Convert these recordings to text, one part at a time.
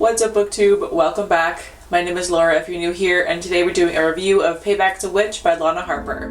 What's up, BookTube? Welcome back. My name is Laura if you're new here, and today we're doing a review of Payback's a Witch by Lana Harper.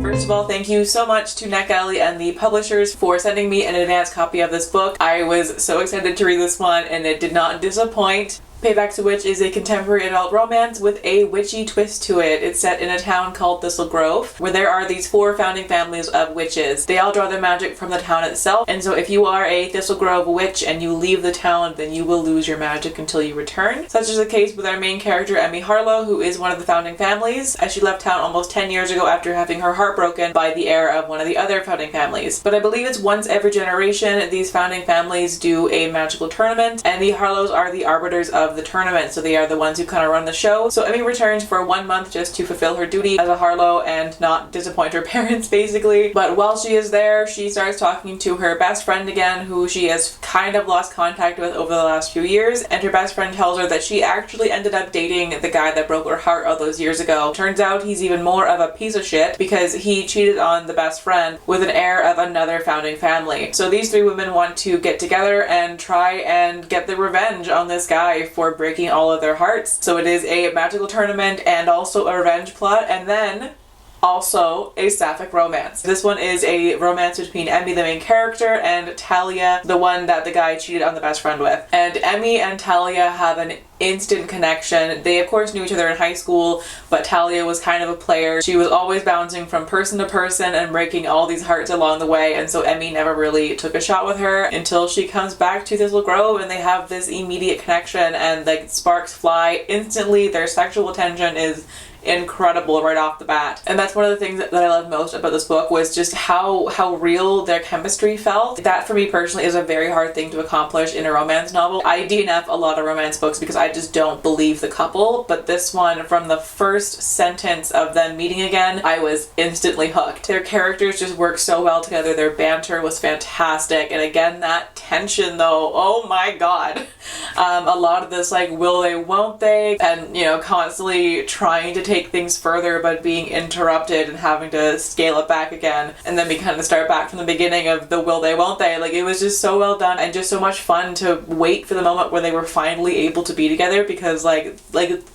First of all, thank you so much to NetGalley and the publishers for sending me an advance copy of this book. I was so excited to read this one and it did not disappoint. Payback's a Witch is a contemporary adult romance with a witchy twist to it. It's set in a town called Thistle Grove, where there are these 4 founding families of witches. They all draw their magic from the town itself, and so if you are a Thistle Grove witch and you leave the town, then you will lose your magic until you return. Such is the case with our main character, Emmy Harlow, who is one of the founding families, as she left town almost 10 years ago after having her heart broken by the heir of one of the other founding families. But I believe it's once every generation these founding families do a magical tournament, and the Harlows are the arbiters of the tournament, so they are the ones who kind of run the show. So Emmy returns for 1 month just to fulfill her duty as a Harlow and not disappoint her parents, basically. But while she is there, she starts talking to her best friend again, who she has kind of lost contact with over the last few years, and her best friend tells her that she actually ended up dating the guy that broke her heart all those years ago. Turns out he's even more of a piece of shit because he cheated on the best friend with an heir of another founding family. So these 3 women want to get together and try and get the revenge on this guy for breaking all of their hearts. So it is a magical tournament and also a revenge plot, and then also a sapphic romance. This one is a romance between Emmy, the main character, and Talia, the one that the guy cheated on the best friend with. And Emmy and Talia have an instant connection. They of course knew each other in high school, but Talia was kind of a player. She was always bouncing from person to person and breaking all these hearts along the way, and so Emmy never really took a shot with her until she comes back to Thistle Grove and they have this immediate connection and like sparks fly instantly. Their sexual tension is incredible right off the bat. And that's one of the things that I love most about this book was just how real their chemistry felt. That for me personally is a very hard thing to accomplish in a romance novel. I DNF a lot of romance books because I just don't believe the couple, but this one, from the first sentence of them meeting again, I was instantly hooked. Their characters just work so well together. Their banter was fantastic, and again, that tension though, oh my god. A lot of this like will they, won't they, and you know, constantly trying to take things further but being interrupted and having to scale it back again, and then we kind of start back from the beginning of the will they, won't they. Like, it was just so well done and just so much fun to wait for the moment where they were finally able to be together, because like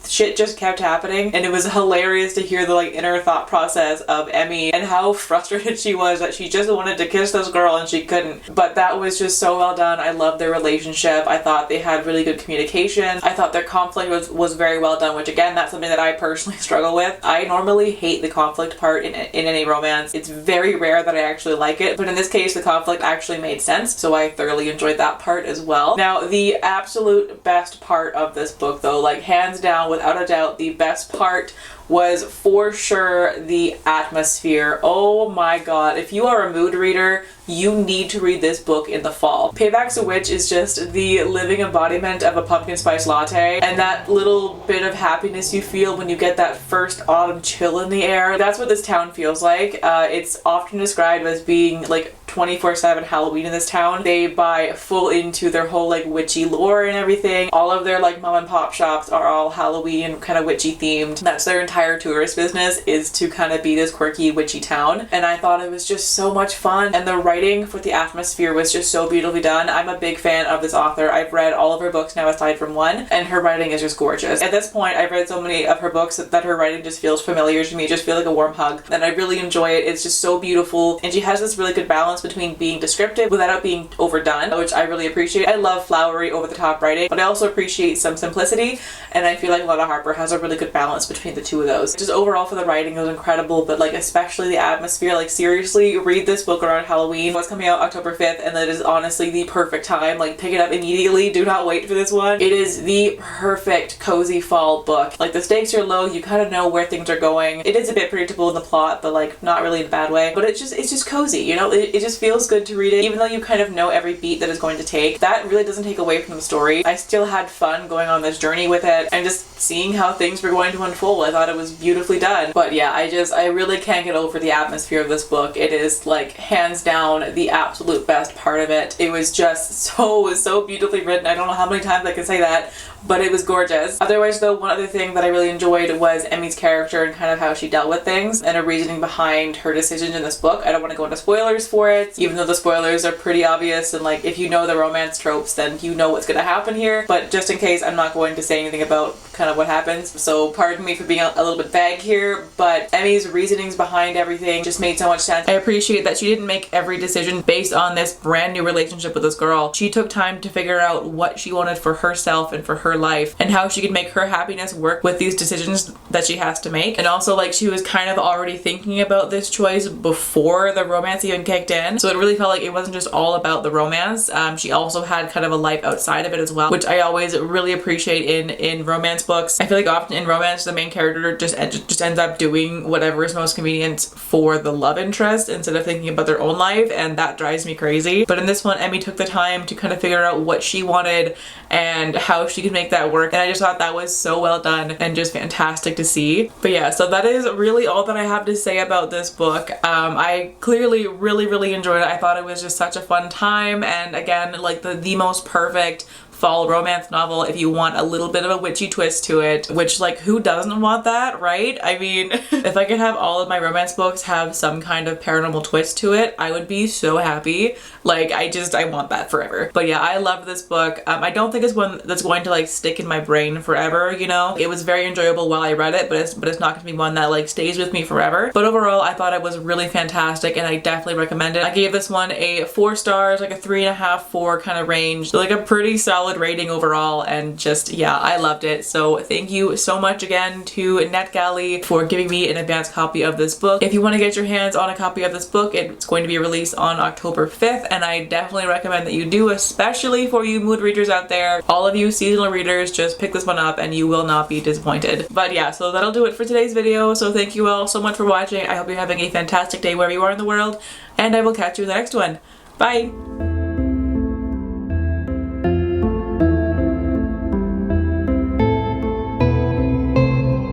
shit just kept happening, and it was hilarious to hear the like inner thought process of Emmy and how frustrated she was that she just wanted to kiss this girl and she couldn't. But that was just so well done. I loved their relationship. I thought they had really good communication. I thought their conflict was very well done, which again, that's something that I personally struggle with. I normally hate the conflict part in any romance. It's very rare that I actually like it, but in this case the conflict actually made sense, so I thoroughly enjoyed that part as well. Now, the absolute best part of this book though, like hands down, without a doubt, the best part was for sure the atmosphere. Oh my god, if you are a mood reader, you need to read this book in the fall. Payback's a Witch is just the living embodiment of a pumpkin spice latte, and that little bit of happiness you feel when you get that first autumn chill in the air. That's what this town feels like. It's often described as being like 24/7 Halloween in this town. They buy full into their whole like witchy lore and everything. All of their like mom and pop shops are all Halloween kind of witchy themed. That's their entire tourist business, is to kind of be this quirky witchy town, and I thought it was just so much fun, and the writing for the atmosphere was just so beautifully done. I'm a big fan of this author. I've read all of her books now aside from one, and her writing is just gorgeous. At this point, I've read so many of her books that her writing just feels familiar to me. It just feels like a warm hug, and I really enjoy it. It's just so beautiful, and she has this really good balance between being descriptive without it being overdone, which I really appreciate. I love flowery, over-the-top writing, but I also appreciate some simplicity, and I feel like Lana Harper has a really good balance between the two of those. Just overall for the writing, it was incredible, but like especially the atmosphere. Like seriously, read this book around Halloween. It's coming out October 5th, and that is honestly the perfect time. Like, pick it up immediately. Do not wait for this one. It is the perfect cozy fall book. Like, the stakes are low. You kind of know where things are going. It is a bit predictable in the plot, but like not really in a bad way. But it's just cozy, you know? It just feels good to read it, even though you kind of know every beat that it's going to take. That really doesn't take away from the story. I still had fun going on this journey with it and just seeing how things were going to unfold. I thought it was beautifully done. But yeah, I really can't get over the atmosphere of this book. It is like hands down the absolute best part of it. It was just so beautifully written. I don't know how many times I can say that, but it was gorgeous. Otherwise though, one other thing that I really enjoyed was Emmy's character and kind of how she dealt with things and her reasoning behind her decisions in this book. I don't want to go into spoilers for it, even though the spoilers are pretty obvious, and like if you know the romance tropes then you know what's going to happen here, but just in case, I'm not going to say anything about kind of what happens, so pardon me for being a little bit vague here, but Emmy's reasonings behind everything just made so much sense. I appreciate that she didn't make every decision based on this brand new relationship with this girl. She took time to figure out what she wanted for herself and for her life and how she could make her happiness work with these decisions that she has to make. And also like she was kind of already thinking about this choice before the romance even kicked in, so it really felt like it wasn't just all about the romance. She also had kind of a life outside of it as well, which I always really appreciate in romance books. I feel like often in romance the main character just ends up doing whatever is most convenient for the love interest instead of thinking about their own life, and that drives me crazy. But in this one, Emmy took the time to kind of figure out what she wanted and how she could make that work, and I just thought that was so well done and just fantastic to see. But yeah, so that is really all that I have to say about this book. I clearly really enjoyed it. I thought it was just such a fun time, and again, like the most perfect fall romance novel if you want a little bit of a witchy twist to it, which like who doesn't want that, right? I mean, if I could have all of my romance books have some kind of paranormal twist to it, I would be so happy. Like I want that forever. But yeah, I love this book. I don't think it's one that's going to like stick in my brain forever, you know? It was very enjoyable while I read it, but it's not gonna be one that like stays with me forever. But overall, I thought it was really fantastic and I definitely recommend it. I gave this one a 4 stars, like a 3.5, 4 kind of range. So, like a pretty solid rating overall, and just yeah, I loved it. So thank you so much again to NetGalley for giving me an advanced copy of this book. If you want to get your hands on a copy of this book, it's going to be released on October 5th, and I definitely recommend that you do, especially for you mood readers out there. All of you seasonal readers, just pick this one up and you will not be disappointed. But yeah, so that'll do it for today's video. So thank you all so much for watching. I hope you're having a fantastic day wherever you are in the world, and I will catch you in the next one. Bye!